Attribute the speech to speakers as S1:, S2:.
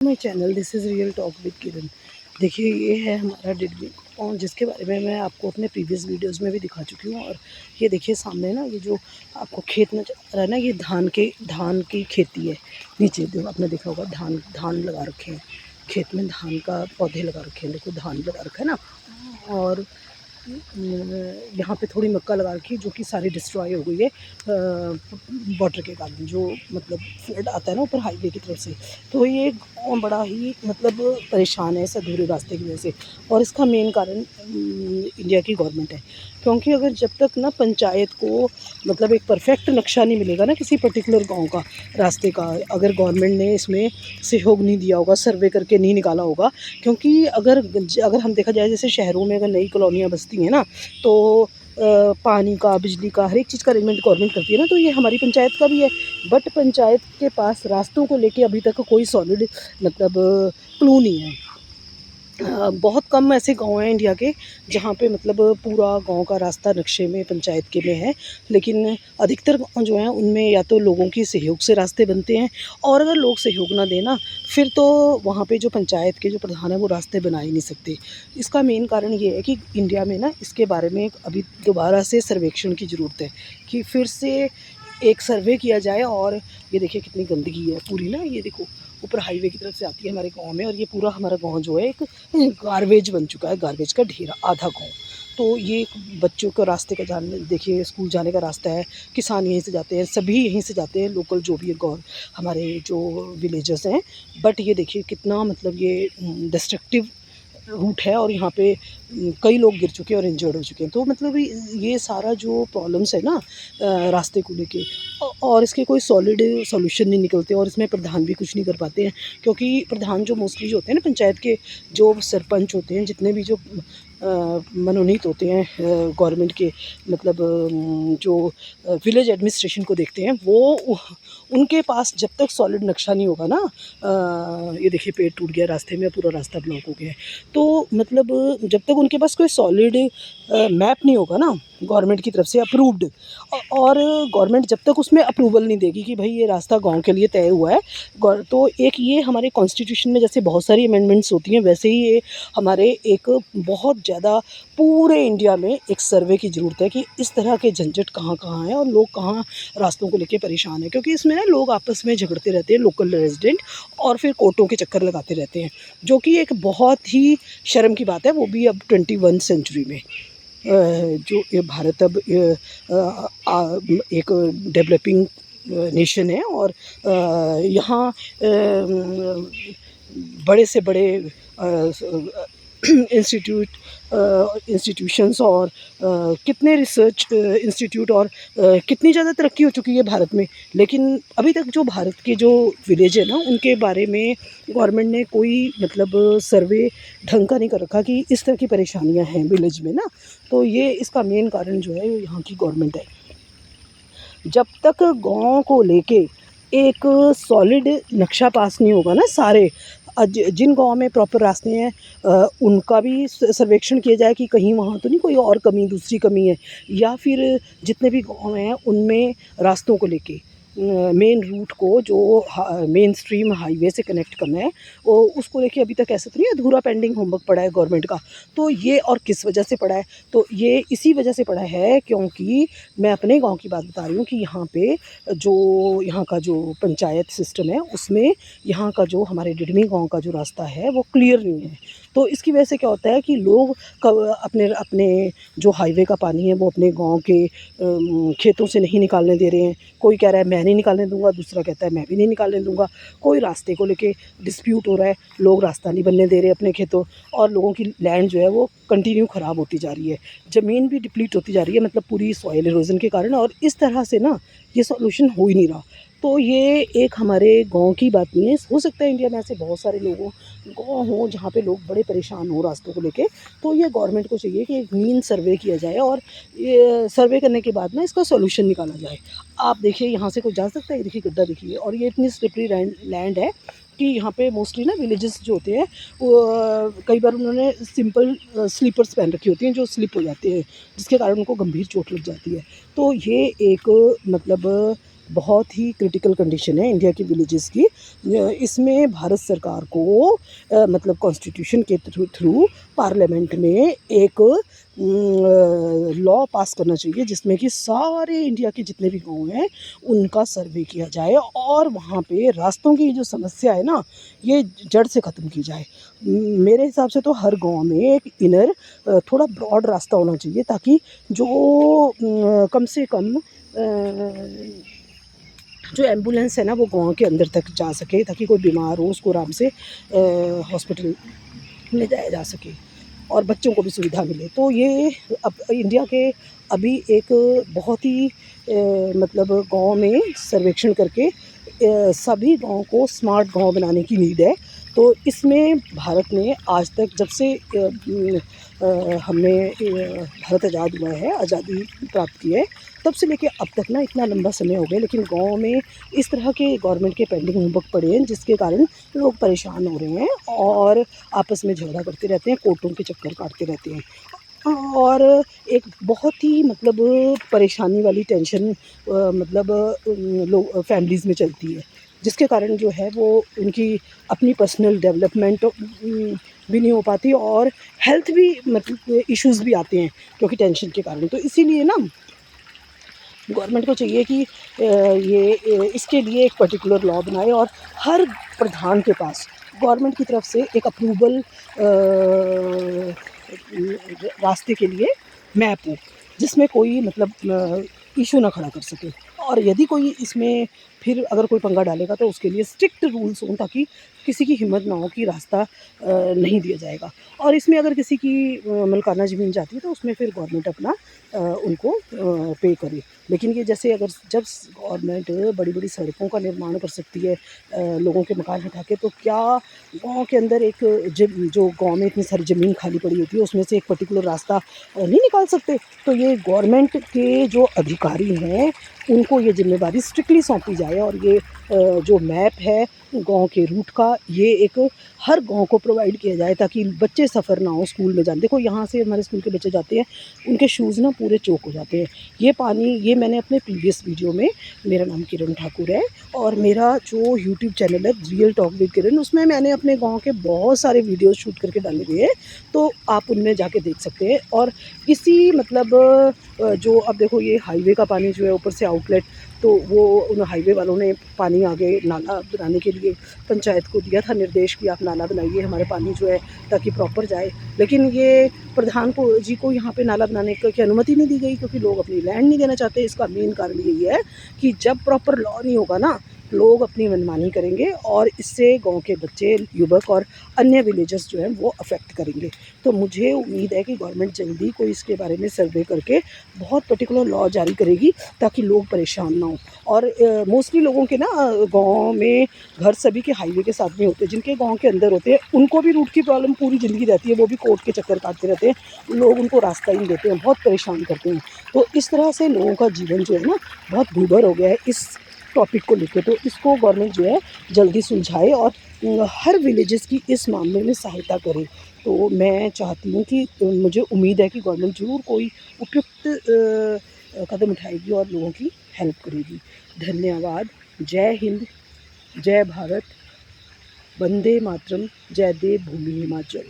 S1: My channel this is real talk with Kiran. देखिए ये है हमारा डिडली और जिसके बारे में मैं आपको अपने प्रीवियस वीडियोस में भी दिखा चुकी हूँ। और ये देखिए सामने ना ये जो आपको खेत नजर आ रहा है ना, ये धान की खेती है। नीचे देखो, आपने देखा होगा धान लगा रखे हैं खेत में, धान का पौधे लगा रखे हैं। देखो धान लगा रखा है ना। और यहाँ पे थोड़ी मक्का लगा रखी है जो कि सारी डिस्ट्रॉय हो गई है वाटर के कारण, जो मतलब फ्लड आता है ना ऊपर हाईवे की तरफ से। तो ये गाँव बड़ा ही मतलब परेशान है इस अधूरे रास्ते की वजह से। और इसका मेन कारण इंडिया की गवर्नमेंट है, क्योंकि अगर जब तक ना पंचायत को मतलब एक परफेक्ट नक्शा नहीं मिलेगा ना किसी पर्टिकुलर गांव का रास्ते का, अगर गवर्नमेंट ने इसमें सहयोग नहीं दिया होगा, सर्वे करके नहीं निकाला होगा। क्योंकि अगर हम देखा जाए, जैसे शहरों में अगर नई कॉलोनियाँ बसती हैं ना, तो पानी का, बिजली का, हर एक चीज़ का अरेंजमेंट गवर्नमेंट करती है ना। तो ये हमारी पंचायत का भी है, बट पंचायत के पास रास्तों को लेके अभी तक कोई सॉलिड मतलब क्लू नहीं है। बहुत कम ऐसे गांव हैं इंडिया के जहाँ पे मतलब पूरा गांव का रास्ता नक्शे में पंचायत के में है। लेकिन अधिकतर गांव जो हैं उनमें या तो लोगों की सहयोग से रास्ते बनते हैं, और अगर लोग सहयोग ना देना फिर तो वहाँ पे जो पंचायत के जो प्रधान है वो रास्ते बना ही नहीं सकते। इसका मेन कारण ये है कि इंडिया में ना इसके बारे में अभी दोबारा से सर्वेक्षण की ज़रूरत है, कि फिर से एक सर्वे किया जाए। और ये देखिए कितनी गंदगी है पूरी ना, ये देखो ऊपर हाईवे की तरफ से आती है हमारे गांव में। और ये पूरा हमारा गांव जो है एक गार्बेज बन चुका है, गार्बेज का ढेर आधा गांव। तो ये बच्चों को रास्ते का जाने, देखिए स्कूल जाने का रास्ता है, किसान यहीं से जाते हैं, सभी यहीं से जाते हैं, लोकल जो भी है हमारे जो विलेजर्स हैं। बट ये देखिए कितना मतलब ये डिस्ट्रक्टिव रूट है, और यहाँ पे कई लोग गिर चुके हैं और इंजर्ड हो चुके हैं। तो मतलब ये सारा जो प्रॉब्लम्स है ना रास्ते को लेके, और इसके कोई सॉलिड सॉल्यूशन नहीं निकलते, और इसमें प्रधान भी कुछ नहीं कर पाते हैं। क्योंकि प्रधान जो मोस्टली जो होते हैं ना पंचायत के, जो सरपंच होते हैं, जितने भी जो मनोनीत होते हैं गवर्नमेंट के, मतलब जो विलेज एडमिनिस्ट्रेशन को देखते हैं, वो उनके पास जब तक सॉलिड नक्शा नहीं होगा ना, ये देखिए पेड़ टूट गया रास्ते में, पूरा रास्ता ब्लॉक हो गया है। तो मतलब जब तक उनके पास कोई सॉलिड मैप नहीं होगा ना गवर्नमेंट की तरफ से अप्रूव्ड, और गवर्नमेंट जब तक उसमें अप्रूवल नहीं देगी कि भाई ये रास्ता गांव के लिए तय हुआ है, तो एक ये हमारे कॉन्स्टिट्यूशन में जैसे बहुत सारी अमेंडमेंट्स होती हैं, वैसे ही ये हमारे एक बहुत ज़्यादा पूरे इंडिया में एक सर्वे की ज़रूरत है कि इस तरह के झंझट कहाँ कहाँ हैं और लोग कहाँ रास्तों को लेके परेशान हैं। क्योंकि इसमें ना लोग आपस में झगड़ते रहते हैं, लोकल रेजिडेंट, और फिर कोर्टों के चक्कर लगाते रहते हैं, जो कि एक बहुत ही शर्म की बात है, वो भी अब 21 सेंचुरी में। जो ये भारत अब एक डेवलपिंग नेशन है, और यहाँ बड़े से बड़े इंस्टीट्यूशंस और कितने रिसर्च इंस्टीट्यूट, और कितनी ज़्यादा तरक्की हो चुकी है भारत में। लेकिन अभी तक जो भारत के जो विलेज है ना, उनके बारे में गवर्नमेंट ने कोई मतलब सर्वे ढंग का नहीं कर रखा कि इस तरह की परेशानियां हैं विलेज में ना। तो ये इसका मेन कारण जो है यहाँ की गवर्नमेंट है। जब तक गाँव को लेके एक सॉलिड नक्शा पास नहीं होगा ना, सारे जिन गाँव में प्रॉपर रास्ते हैं उनका भी सर्वेक्षण किया जाए कि कहीं वहाँ तो नहीं कोई और कमी, दूसरी कमी है, या फिर जितने भी गाँव हैं उनमें रास्तों को लेके मेन रूट को जो मेन स्ट्रीम हाईवे से कनेक्ट करना है, वो उसको लेके अभी तक ऐसा तो नहीं अधूरा पेंडिंग होमवर्क पड़ा है गवर्नमेंट का। तो ये और किस वजह से पड़ा है, तो ये इसी वजह से पड़ा है क्योंकि मैं अपने गांव की बात बता रही हूँ कि यहाँ पे जो यहाँ का जो पंचायत सिस्टम है, उसमें यहाँ का जो हमारे डिडमी गांव का जो रास्ता है वो क्लियर नहीं है। तो इसकी वजह से क्या होता है कि लोग अपने अपने जो हाईवे का पानी है वो अपने गांव के खेतों से नहीं निकालने दे रहे हैं। कोई कह रहा है मैं नहीं निकालने दूंगा, दूसरा कहता है मैं भी नहीं निकालने दूंगा। कोई रास्ते को लेके डिस्प्यूट हो रहा है, लोग रास्ता नहीं बनने दे रहे अपने खेतों, और लोगों की लैंड जो है वो कंटिन्यू ख़राब होती जा रही है, ज़मीन भी डिप्लीट होती जा रही है, मतलब पूरी सॉइल इरोजन के कारण। और इस तरह से ना ये सॉल्यूशन हो ही नहीं रहा। तो ये एक हमारे गांव की बात नहीं है, हो सकता है इंडिया में ऐसे बहुत सारे लोगों गाँव हों जहाँ पे लोग बड़े परेशान हों रास्तों को लेके। तो ये गवर्नमेंट को चाहिए कि एक मीन सर्वे किया जाए, और ये सर्वे करने के बाद ना इसका सॉल्यूशन निकाला जाए। आप देखिए यहाँ से कोई जा सकता है, देखिए गड्ढा देखिए, और ये इतनी स्लिपरी लैंड है कि यहाँ पे मोस्टली ना विलेजेस जो होते हैं वो कई बार उन्होंने सिंपल स्लीपर्स पहन रखी होती हैं जो स्लिप हो जाते हैं, जिसके कारण उनको गंभीर चोट लग जाती है। तो ये एक मतलब बहुत ही क्रिटिकल कंडीशन है इंडिया के विलेजेस की। इसमें भारत सरकार को मतलब कॉन्स्टिट्यूशन के थ्रू पार्लियामेंट में एक लॉ पास करना चाहिए जिसमें कि सारे इंडिया के जितने भी गांव हैं उनका सर्वे किया जाए और वहाँ पे रास्तों की जो समस्या है ना ये जड़ से ख़त्म की जाए। मेरे हिसाब से तो हर गांव में एक इनर थोड़ा ब्रॉड रास्ता होना चाहिए ताकि जो कम से कम जो एम्बुलेंस है ना वो गाँव के अंदर तक जा सके ताकि कोई बीमार हो उसको आराम से हॉस्पिटल ले जाया जा सके और बच्चों को भी सुविधा मिले। तो ये अब इंडिया के अभी एक बहुत ही मतलब गाँव में सर्वेक्षण करके सभी गाँव को स्मार्ट गाँव बनाने की नीड है। तो इसमें भारत ने आज तक जब से हमने भारत आज़ाद हुआ है, आज़ादी प्राप्त की है, तब से लेके अब तक ना इतना लंबा समय हो गया लेकिन गाँव में इस तरह के गवर्नमेंट के पेंडिंग होमवर्क पड़े हैं जिसके कारण लोग परेशान हो रहे हैं और आपस में झगड़ा करते रहते हैं, कोर्टों के चक्कर काटते रहते हैं। और एक बहुत ही मतलब परेशानी वाली टेंशन मतलब लोग फैमिलीज़ में चलती है जिसके कारण जो है वो उनकी अपनी पर्सनल डेवलपमेंट भी नहीं हो पाती और हेल्थ भी मतलब इश्यूज़ भी आते हैं क्योंकि टेंशन के कारण। तो इसीलिए ना गवर्नमेंट को चाहिए कि इसके लिए एक पर्टिकुलर लॉ बनाए और हर प्रधान के पास गवर्नमेंट की तरफ से एक अप्रूवल रास्ते के लिए मैप हो जिसमें कोई मतलब इशू ना खड़ा कर सके और यदि कोई इसमें फिर अगर कोई पंगा डालेगा तो उसके लिए स्ट्रिक्ट रूल्स हों ताकि किसी की हिम्मत ना हो कि रास्ता नहीं दिया जाएगा। और इसमें अगर किसी की मलकाना ज़मीन जाती है तो उसमें फिर गवर्नमेंट अपना उनको पे करे। लेकिन ये जैसे अगर जब गवर्नमेंट बड़ी-बड़ी सड़कों का निर्माण कर सकती है लोगों के मकान हटा के, तो क्या गाँव के अंदर एक जो गाँव में इतनी सारी ज़मीन खाली पड़ी होती है उसमें से एक पर्टिकुलर रास्ता नहीं निकाल सकते? तो ये गवर्नमेंट के जो अधिकारी हैं उनको ये ज़िम्मेदारी स्ट्रिक्टली सौंपी जाए और ये जो मैप है गाँव के रूट का ये एक हर गाँव को प्रोवाइड किया जाए ताकि बच्चे सफ़र ना हो स्कूल में जाने। देखो यहाँ से हमारे स्कूल के बच्चे जाते हैं, उनके शूज़ ना पूरे चोक हो जाते हैं। ये पानी ये मैंने अपने प्रीवियस वीडियो में, मेरा नाम किरण ठाकुर है और मेरा जो यूट्यूब चैनल है रियल टॉक विद किरण, उसमें मैंने अपने गाँव के बहुत सारे वीडियोज़ शूट करके डाले हुए हैं, तो आप उनमें जाके देख सकते हैं। और इसी मतलब जो अब देखो ये हाईवे का पानी जो है ऊपर से आउटलेट, तो वो उन हाईवे वालों ने पानी आगे नाला बनाने के लिए पंचायत को दिया था निर्देश कि आप नाला बनाइए हमारे पानी जो है ताकि प्रॉपर जाए। लेकिन ये प्रधान को जी को यहाँ पे नाला बनाने की अनुमति नहीं दी गई क्योंकि लोग अपनी लैंड नहीं देना चाहते। इसका मेन कारण यही है कि जब प्रॉपर लॉ नहीं होगा ना, लोग अपनी मनमानी करेंगे और इससे गाँव के बच्चे, युवक और अन्य विलेजर्स जो हैं वो अफेक्ट करेंगे। तो मुझे उम्मीद है कि गवर्नमेंट जल्दी कोई इसके बारे में सर्वे करके बहुत पर्टिकुलर लॉ जारी करेगी ताकि लोग परेशान ना हों। और मोस्टली लोगों के ना गाँव में घर सभी के हाईवे के साथ में होते हैं, जिनके गाँव के अंदर होते हैं उनको भी रूट की प्रॉब्लम पूरी ज़िंदगी रहती है, वो भी कोर्ट के चक्कर काटते रहते हैं, लोग उनको रास्ता ही नहीं देते हैं, बहुत परेशान करते हैं। तो इस तरह से लोगों का जीवन जो है ना बहुत दूभर हो गया है इस टॉपिक को लेके। तो इसको गवर्नमेंट जो है जल्दी सुलझाए और हर विलेजेस की इस मामले में सहायता करे। तो मैं चाहती हूँ कि मुझे उम्मीद है कि गवर्नमेंट ज़रूर कोई उपयुक्त कदम उठाएगी और लोगों की हेल्प करेगी। धन्यवाद। जय हिंद, जय भारत, वंदे मातरम, जय देव भूमि हिमाचल।